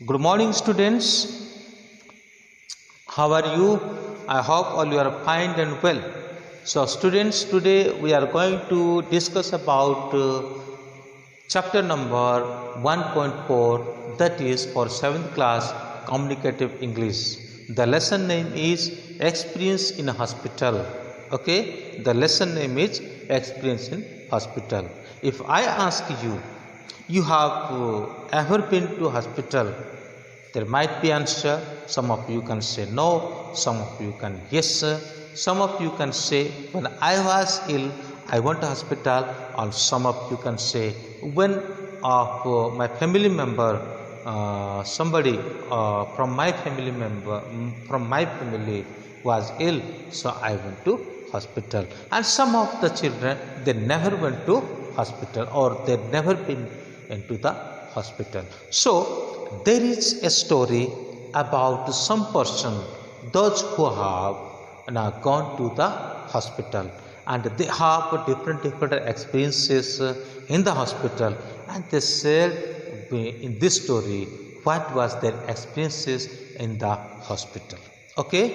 Good morning, students. How are you? I hope all you are fine and well. So, students, today we are going to discuss about chapter number 1.4, that is for 7th class communicative English. The lesson name is Experience in Hospital. Okay, the lesson name is Experience in Hospital. If I ask you, you have ever been to hospital? There might be answer. Some of you can say no, some of you can yes, some of you can say when I was ill I went to hospital, or some of you can say when of my family member, somebody from my family was ill, so I went to hospital. And some of the children, they never went to hospital, or they never been into the hospital. So there is a story about some person, those who have now gone to the hospital, and they have different experiences in the hospital, and they said in this story what was their experiences in the hospital. Okay,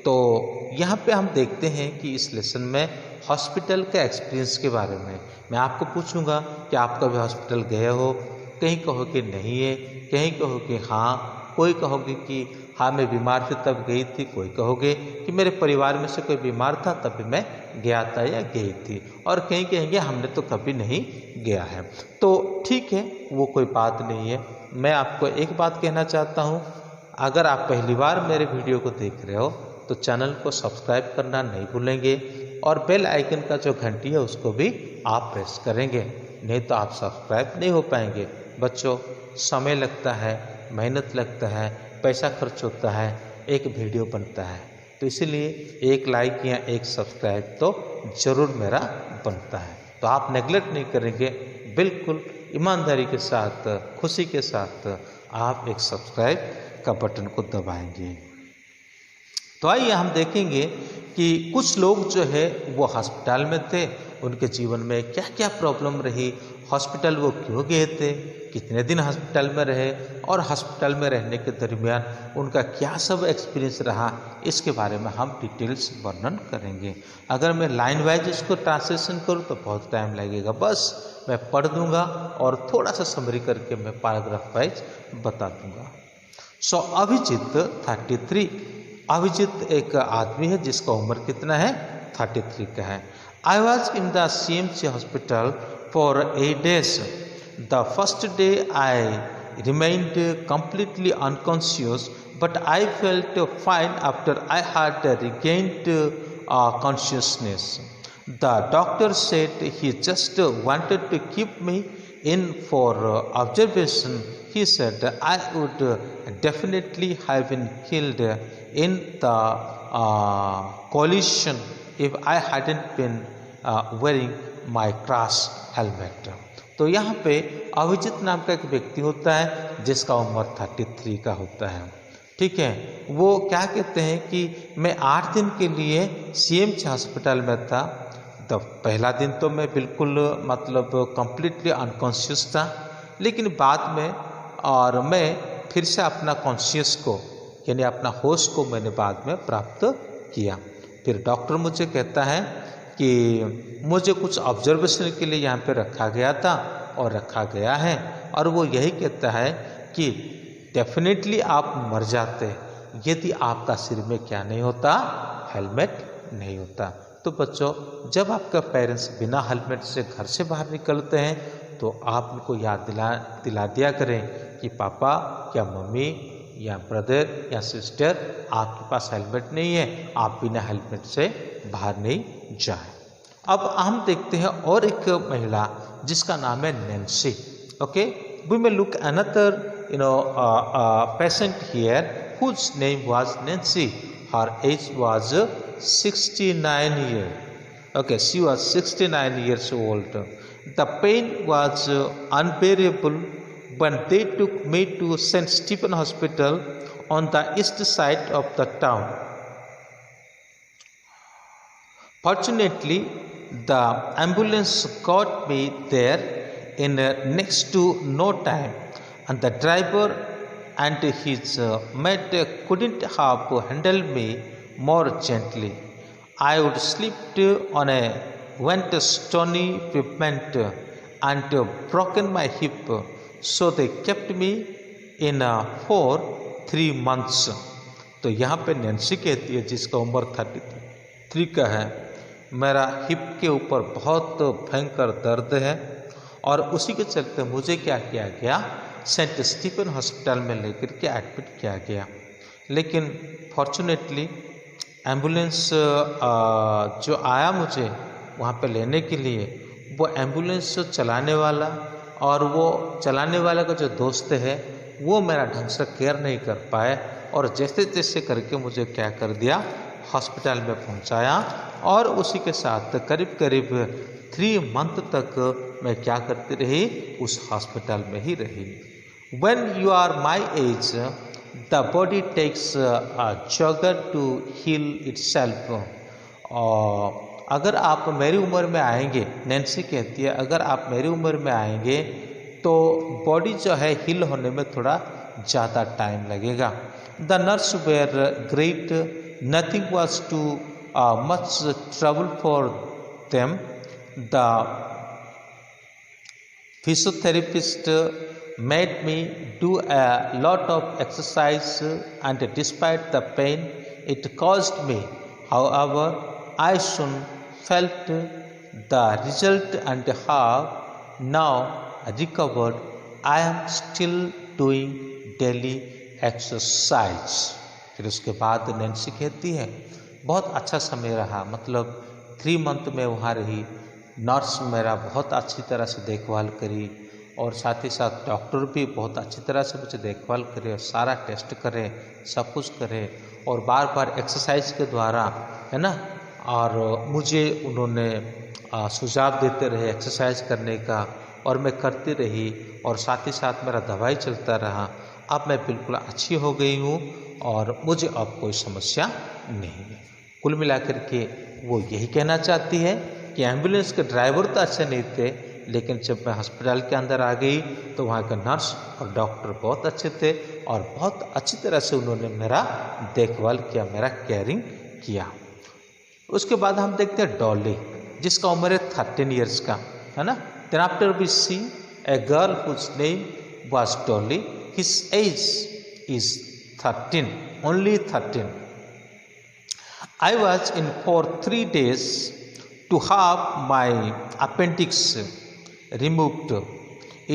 तो यहाँ पे हम देखते हैं कि इस lesson में hospital के एक्सपीरियंस के बारे में मैं आपको पूछूंगा कि आप कभी हॉस्पिटल गए हो। कहीं कहोगे नहीं है, कहीं कहोगे हाँ, कोई कहोगे कि हाँ मैं बीमार थी तब गई थी, कोई कहोगे कि मेरे परिवार में से कोई बीमार था तभी मैं गया था या गई थी, और कहीं कहेंगे हमने तो कभी नहीं गया है। तो ठीक है, वो कोई बात नहीं है। मैं आपको एक बात कहना चाहता हूँ, अगर आप पहली बार मेरे वीडियो को देख रहे हो तो चैनल को सब्सक्राइब करना नहीं भूलेंगे, और बेल आइकन का जो घंटी है उसको भी आप प्रेस करेंगे, नहीं तो आप सब्सक्राइब नहीं हो पाएंगे। बच्चों, समय लगता है, मेहनत लगता है, पैसा खर्च होता है, एक वीडियो बनता है, तो इसीलिए एक लाइक या एक सब्सक्राइब तो ज़रूर मेरा बनता है। तो आप नेगलेक्ट नहीं करेंगे, बिल्कुल ईमानदारी के साथ, खुशी के साथ आप एक सब्सक्राइब का बटन को दबाएंगे। तो आइए हम देखेंगे कि कुछ लोग जो है वो हॉस्पिटल में थे, उनके जीवन में क्या क्या प्रॉब्लम रही, हॉस्पिटल वो क्यों गए थे, कितने दिन हॉस्पिटल में रहे, और हॉस्पिटल में रहने के दरमियान उनका क्या सब एक्सपीरियंस रहा, इसके बारे में हम डिटेल्स वर्णन करेंगे। अगर मैं लाइन वाइज इसको ट्रांसलेशन करूँ तो बहुत टाइम लगेगा, बस मैं पढ़ दूंगा और थोड़ा सा समरी करके मैं पैराग्राफ वाइज बता दूंगा। सो अभिजीत 33, अभिजीत एक आदमी है जिसका उम्र कितना है, 33 का है। I was in the CMC hospital for 8 days. The first day I remained completely unconscious, but I felt fine after I had regained consciousness. The doctor said he just wanted to keep me in for observation. He said I would definitely have been killed in the collision if I hadn't been wearing my cross helmet. तो यहाँ पे अभिजीत नाम का एक व्यक्ति होता है जिसका उम्र 33 का होता है। ठीक है, वो क्या कहते हैं कि मैं 8 दिन के लिए CMC हॉस्पिटल में था। तो पहला दिन तो मैं बिल्कुल मतलब कंप्लीटली अनकॉन्शियस था, लेकिन बाद में और मैं फिर से अपना कॉन्शियस को यानी अपना होश को मैंने बाद में प्राप्त किया। फिर डॉक्टर मुझे कहता है कि मुझे कुछ ऑब्जर्वेशन के लिए यहाँ पे रखा गया था और रखा गया है, और वो यही कहता है कि डेफिनेटली आप मर जाते यदि आपका सिर में क्या नहीं होता, हेलमेट नहीं होता। तो बच्चों, जब आपका पेरेंट्स बिना हेलमेट से घर से बाहर निकलते हैं तो आप उनको याद दिला दिया करें कि पापा या मम्मी या ब्रदर या सिस्टर, आपके पास हेलमेट नहीं है, आप बिना हेलमेट से बाहर नहीं जाए। अब हम देखते हैं और एक महिला जिसका नाम है Nancy. Okay, we may look another patient here whose name was Nancy. Her age was 69 years. Okay, she was 69 years old. The pain was unbearable when they took me to St. Stephen Hospital on the east side of the town. Fortunately, the ambulance got me there in next to no time, and the driver and his mate couldn't have handled me more gently. I would slipped on a went stony pavement and broken my hip, so they kept me in for 3 months. तो यहाँ पे Nancy कहती है, जिसका उम्र 33 का है, मेरा हिप के ऊपर बहुत भयंकर दर्द है और उसी के चलते मुझे क्या किया गया, सेंट स्टीफन हॉस्पिटल में लेकर के एडमिट किया गया। लेकिन फॉर्चुनेटली एम्बुलेंस जो आया मुझे वहाँ पे लेने के लिए, वो एम्बुलेंस चलाने वाला और वो चलाने वाला का जो दोस्त है वो मेरा ढंग से केयर नहीं कर पाए और जैसे तैसे करके मुझे क्या कर दिया, हॉस्पिटल में पहुंचाया और उसी के साथ करीब करीब 3 मंथ तक मैं क्या करती रही, उस हॉस्पिटल में ही रही। When you are my age, the body takes a jogger to heal itself. अगर आप मेरी उम्र में आएंगे, नैन्सी कहती है, अगर आप मेरी उम्र में आएंगे तो बॉडी जो है हील होने में थोड़ा ज़्यादा टाइम लगेगा। The nurse were great, nothing was too much trouble for them. The physiotherapist made me do a lot of exercise and despite the pain it caused me, however, I soon felt the result and have now recovered. I am still doing daily exercise. फिर उसके बाद Nancy कहती है, बहुत अच्छा समय रहा, मतलब 3 मंथ में वहाँ रही। नर्स मेरा बहुत अच्छी तरह से देखभाल करी और साथ ही साथ डॉक्टर भी बहुत अच्छी तरह से मुझे देखभाल करे और सारा टेस्ट करे, सब कुछ करे और बार बार एक्सरसाइज के द्वारा, है ना, और मुझे उन्होंने सुझाव देते रहे एक्सरसाइज करने का और मैं करती रही और साथ ही साथ मेरा दवाई चलता रहा। अब मैं बिल्कुल अच्छी हो गई हूँ और मुझे अब कोई समस्या नहीं है। कुल मिलाकर के वो यही कहना चाहती है कि एम्बुलेंस के ड्राइवर तो अच्छे नहीं थे, लेकिन जब मैं हॉस्पिटल के अंदर आ गई तो वहाँ का नर्स और डॉक्टर बहुत अच्छे थे और बहुत अच्छी तरह से उन्होंने मेरा देखभाल किया, मेरा केयरिंग किया। उसके बाद हम देखते हैं डॉली, जिसका उम्र है 13 ईयर्स का, है ना। Then after we see a girl whose name was Dolly, his age is 13, only 13. I was in for 3 days to have my appendix removed.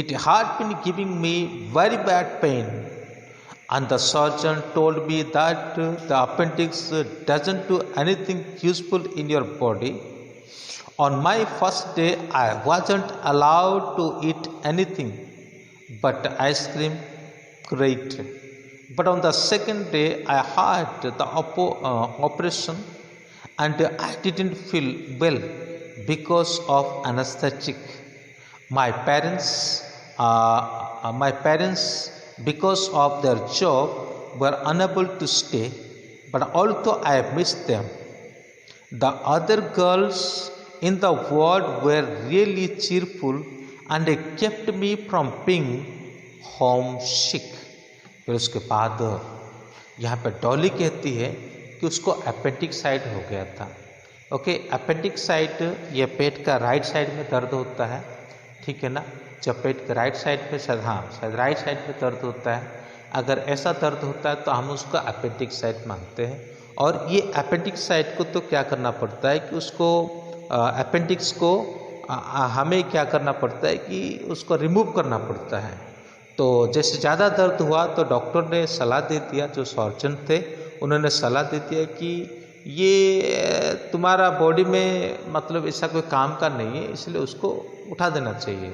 It had been giving me very bad pain and the surgeon told me that the appendix doesn't do anything useful in your body. On my first day I wasn't allowed to eat anything but ice cream, great. But on the second day I had the operation and I didn't feel well because of anesthetic. My parents, because of their job, were unable to stay, but although I missed them, the other girls in the ward were really cheerful and they kept me from being homesick. फिर उसके बाद यहाँ पर डॉली कहती है कि उसको अपेंडिक्साइट हो गया था। ओके, अपेंडिक्साइट ये पेट का राइट साइड में दर्द होता है, ठीक है ना। जब पेट का राइट साइड में शायद राइट साइड में दर्द होता है, अगर ऐसा दर्द होता है तो हम उसका अपेंडिक्साइट मानते हैं। और ये अपेंडिक्साइट को तो क्या करना पड़ता है कि उसको अपेंडिक्स को हमें क्या करना पड़ता है कि उसको रिमूव करना पड़ता है। तो जैसे ज़्यादा दर्द हुआ तो डॉक्टर ने सलाह दे दिया, जो सर्जन थे उन्होंने सलाह दे दिया कि ये तुम्हारा बॉडी में मतलब ऐसा कोई काम का नहीं है, इसलिए उसको उठा देना चाहिए।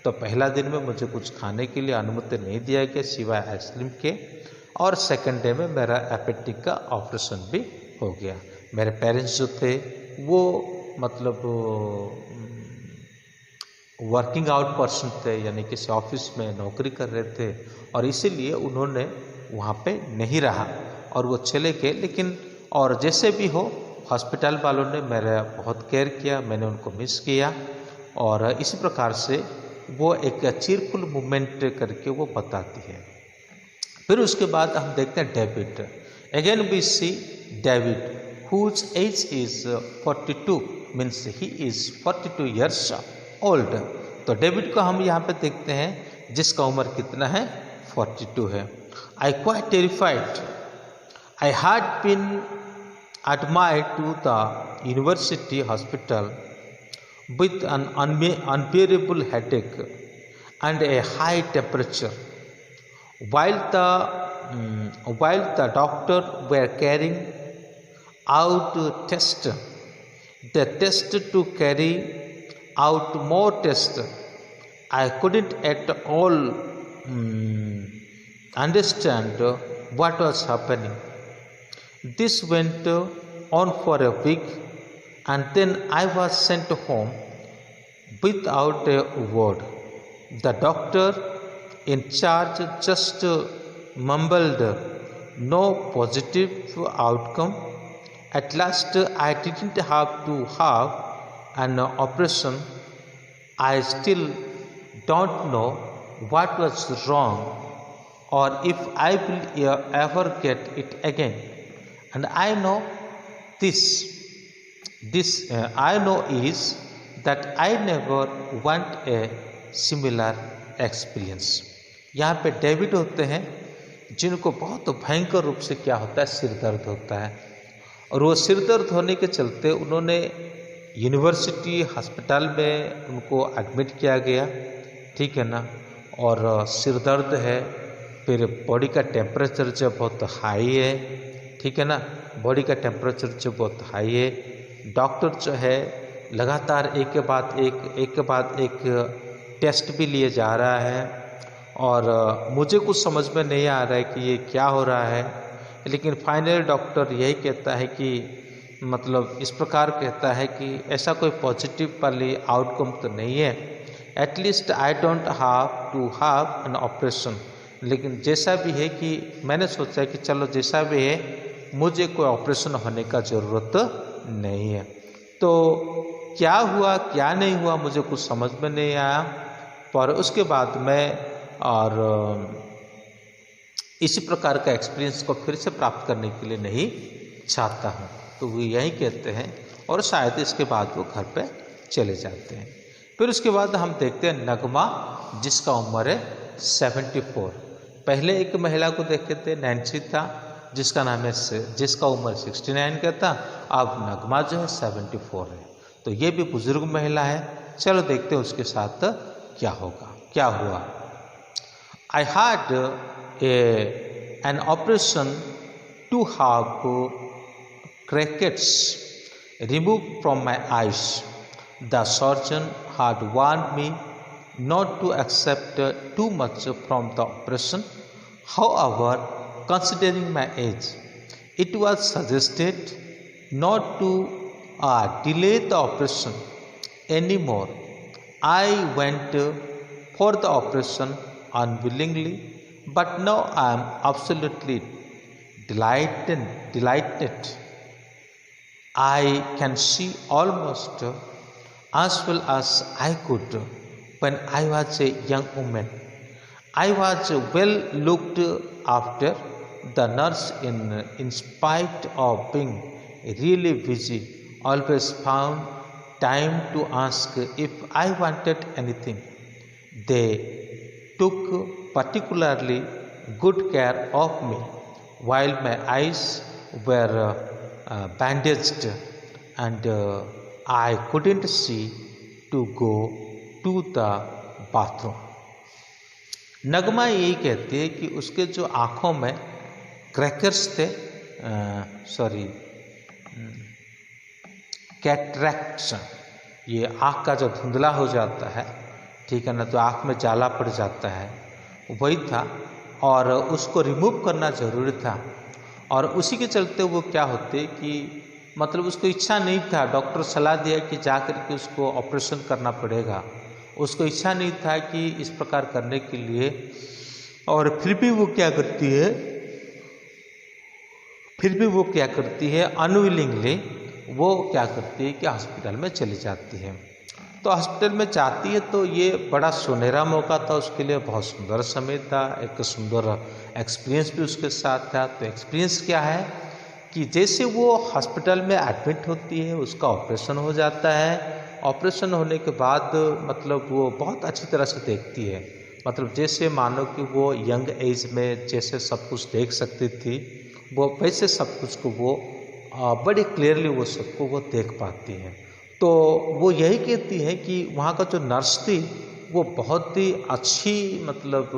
तो पहला दिन में मुझे कुछ खाने के लिए अनुमति नहीं दिया गया सिवाय आइसक्रीम के, और सेकंड डे में मेरा अपेंडिक्स का ऑपरेशन भी हो गया। मेरे पेरेंट्स जो थे वो मतलब वर्किंग आउट पर्सन थे, यानी किसी ऑफिस में नौकरी कर रहे थे और इसीलिए उन्होंने वहाँ पे नहीं रहा और वो चले गए। लेकिन और जैसे भी हो हॉस्पिटल वालों ने मेरा बहुत केयर किया, मैंने उनको मिस किया और इसी प्रकार से वो एक चीरफुल मूवमेंट करके वो बताती है। फिर उसके बाद हम देखते हैं David. Again we see David whose age is 42 means he is 42 years old। तो डेविड को हम यहाँ पे देखते हैं जिसका उम्र कितना है 42 है। I quite terrified, I had been admitted to the university hospital with an unbearable headache and a high temperature while the doctor were carrying out test, the test to carry out more test. I couldn't at all understand what was happening. This went on for a week, and then I was sent home without a word. The doctor in charge just mumbled, "No positive outcome." At last, I didn't have to have an operation. I still don't know what was wrong or if I will ever get it again. And I know I know is that I never want a similar experience. यहाँ पे David होते हैं जिनको बहुत भयंकर रूप से क्या होता है, सिर दर्द होता है, और वो सिर दर्द होने के चलते उन्होंने यूनिवर्सिटी हॉस्पिटल में उनको एडमिट किया गया, ठीक है ना। और सिर दर्द है, फिर बॉडी का टेम्परेचर जो बहुत हाई है, ठीक है ना, बॉडी का टेम्परेचर जो बहुत हाई है। डॉक्टर जो है लगातार एक के बाद एक टेस्ट भी लिए जा रहा है, और मुझे कुछ समझ में नहीं आ रहा है कि ये क्या हो रहा है। लेकिन फाइनल डॉक्टर यही कहता है कि मतलब इस प्रकार कहता है कि ऐसा कोई पॉजिटिव वाली आउटकम तो नहीं है, at least I don't have to have an operation. लेकिन जैसा भी है कि मैंने सोचा कि चलो जैसा भी है मुझे कोई ऑपरेशन होने का ज़रूरत नहीं है। तो क्या हुआ क्या नहीं हुआ मुझे कुछ समझ में नहीं आया, पर उसके बाद मैं और इसी प्रकार का एक्सपीरियंस को फिर से प्राप्त करने के लिए नहीं चाहता हूँ। तो वो यही कहते हैं, और शायद इसके बाद वो घर पे चले जाते हैं। फिर उसके बाद हम देखते हैं नगमा, जिसका उम्र है 74। पहले एक महिला को देखे थे, नैन्सी था, जिसका नाम है जिसका उम्र 69 का था। अब नगमा जो है 74 है, तो ये भी बुजुर्ग महिला है। चलो देखते हैं उसके साथ क्या होगा, क्या हुआ। I had an operation to have crackers removed from my eyes. The surgeon had warned me not to accept too much from the operation. However, considering my age, it was suggested not to delay the operation anymore. I went for the operation unwillingly, but now I am absolutely delighted. I can see almost as well as I could when I was a young woman. I was well looked after. The nurse, in spite of being really busy, always found time to ask if I wanted anything. They took particularly good care of me while my eyes were bandaged and I couldn't see to go to the bathroom. नगमा यही कहती है कि उसके जो आँखों में crackers थे, cataracts, ये आँख का जो धुंधला हो जाता है, ठीक है ना, तो आँख में जाला पड़ जाता है, वही था, और उसको रिमूव करना ज़रूरी था। और उसी के चलते वो क्या होते कि मतलब उसको इच्छा नहीं था, डॉक्टर सलाह दिया कि जा कर के उसको ऑपरेशन करना पड़ेगा, उसको इच्छा नहीं था कि इस प्रकार करने के लिए, और फिर भी वो क्या करती है, अनविलिंगली वो क्या करती है कि हॉस्पिटल में चली जाती है। तो हॉस्पिटल में जाती है तो ये बड़ा सुनहरा मौका था उसके लिए, बहुत सुंदर समय था, एक सुंदर एक्सपीरियंस भी उसके साथ था। तो एक्सपीरियंस क्या है कि जैसे वो हॉस्पिटल में एडमिट होती है, उसका ऑपरेशन हो जाता है। ऑपरेशन होने के बाद मतलब वो बहुत अच्छी तरह से देखती है, मतलब जैसे मानो कि वो यंग एज में जैसे सब कुछ देख सकती थी, वो वैसे सब कुछ को वो बड़ी क्लियरली वो सबको वो देख पाती है। तो वो यही कहती है कि वहाँ का जो नर्स थी वो बहुत ही अच्छी मतलब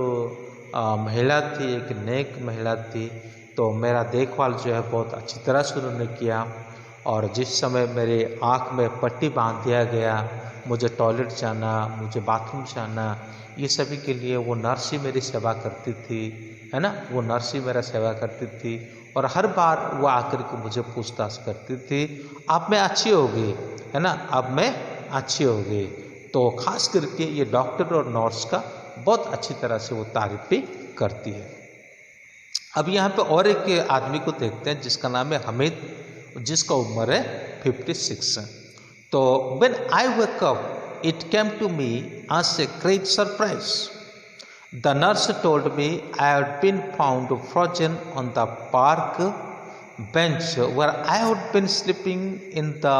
महिला थी, एक नेक महिला थी। तो मेरा देखभाल जो है बहुत अच्छी तरह से उन्होंने किया, और जिस समय मेरे आँख में पट्टी बांध दिया गया, मुझे टॉयलेट जाना, मुझे बाथरूम जाना, ये सभी के लिए वो नर्स ही मेरी सेवा करती थी, है ना। वो नर्स ही मेरा सेवा करती थी, और हर बार वो आकर के मुझे पूछताछ करती थी, अब मैं अच्छी हो गई, है ना, अब मैं अच्छी हो गई। तो खास करके ये डॉक्टर और नर्स का बहुत अच्छी तरह से वो तारीफ भी करती है। अब यहाँ पे और एक आदमी को देखते हैं जिसका नाम है हमीद, जिसका उम्र है 56। तो when I wake up it came to me as a great surprise. The nurse told me I had been found frozen on the park bench where I had been sleeping in the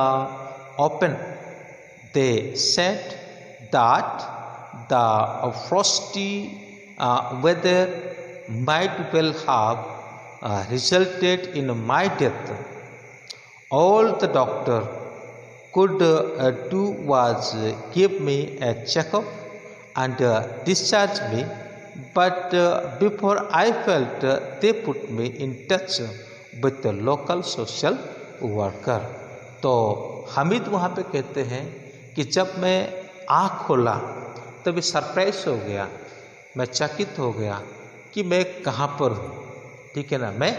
open. They said that the frosty weather might well have resulted in my death. All the doctor could do was give me a checkup and discharge me, but before I felt they put me in touch with the local social worker. तो हमीद वहाँ पे कहते हैं कि जब मैं आँख खोला तभी सरप्राइज हो गया, मैं चकित हो गया कि मैं कहाँ पर हूँ, ठीक है ना, मैं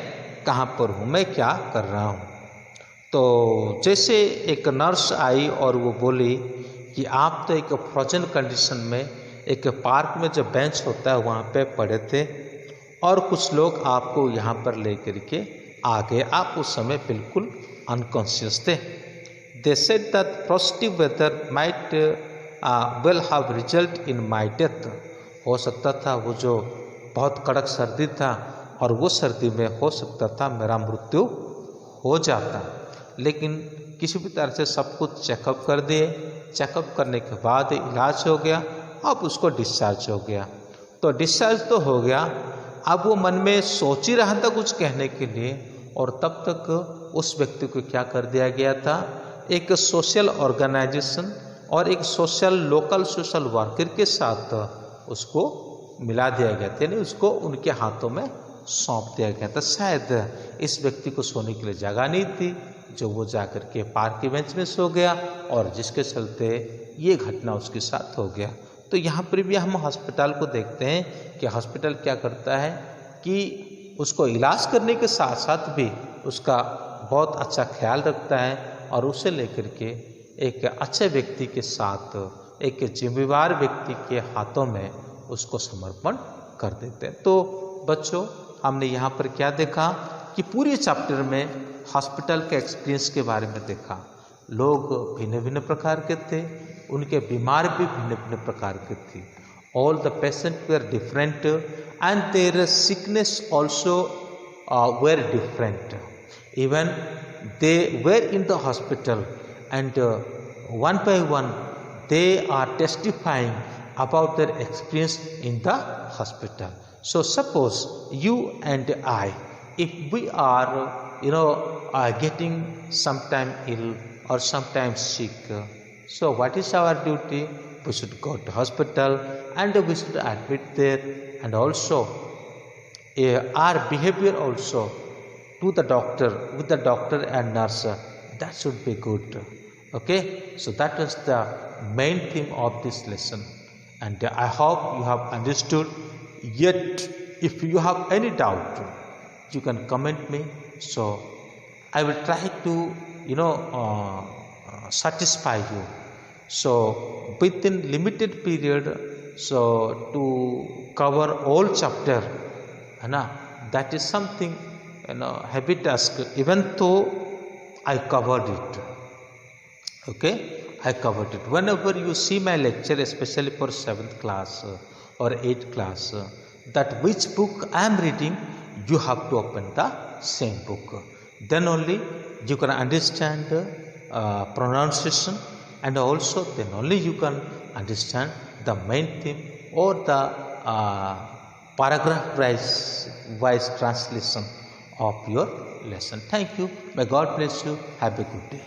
कहाँ पर हूँ, मैं क्या कर रहा हूँ। तो जैसे एक नर्स आई और वो बोली कि आप तो एक फ्रोजन कंडीशन में एक पार्क में जो बेंच होता है वहाँ पे पड़े थे और कुछ लोग आपको यहाँ पर लेकर के आ गए, आप उस समय बिल्कुल अनकॉन्शियस थे। They said that frosty weather might will have result in my death. हो सकता था वो जो बहुत कड़क सर्दी था और वो सर्दी में हो सकता था मेरा मृत्यु हो जाता, लेकिन किसी भी तरह से सब कुछ चेकअप कर दिए। चेकअप करने के बाद इलाज हो गया, अब उसको डिस्चार्ज हो गया। तो डिस्चार्ज तो हो गया, अब वो मन में सोच ही रहा था कुछ कहने के लिए, और तब तक उस व्यक्ति को क्या कर दिया गया था, एक सोशल ऑर्गेनाइजेशन और एक लोकल सोशल वर्कर के साथ उसको मिला दिया गया था, यानी उसको उनके हाथों में सौंप दिया गया था। शायद इस व्यक्ति को सोने के लिए जगह नहीं थी, जो वो जाकर के पार्क के बेंच में सो गया, और जिसके चलते ये घटना उसके साथ हो गया। तो यहाँ पर भी हम हॉस्पिटल को देखते हैं कि हॉस्पिटल क्या करता है कि उसको इलाज करने के साथ साथ भी उसका बहुत अच्छा ख्याल रखता है, और उसे लेकर के एक अच्छे व्यक्ति के साथ, एक जिम्मेवार व्यक्ति के हाथों में उसको समर्पण कर देते हैं। तो बच्चों, हमने यहाँ पर क्या देखा कि पूरे चैप्टर में हॉस्पिटल के एक्सपीरियंस के बारे में देखा। लोग भिन्न भिन्न प्रकार के थे, उनके बीमार भी भिन्न भिन्न प्रकार के थे। All the patient were different and their sickness also were different. Even they were in the hospital and one by one they are testifying about their experience in the hospital. So suppose you and I, if we are getting sometime ill or sometimes sick, so what is our duty? We should go to hospital and we should admit there, and also our behavior also to the doctor, with the doctor and nurse, that should be good. Okay, so that was the main theme of this lesson, and I hope you have understood. Yet if you have any doubt, you can comment me, so I will try to satisfy you. So within limited period, so to cover all chapter, that is something heavy task, even though I covered it. Okay, I covered it. Whenever you see my lecture, especially for 7th class or 8th class, that which book I am reading, you have to open the same book. Then only you can understand pronunciation, and also then only you can understand the main theme or the paragraph wise translation of your lesson. Thank you. May God bless you. Have a good day.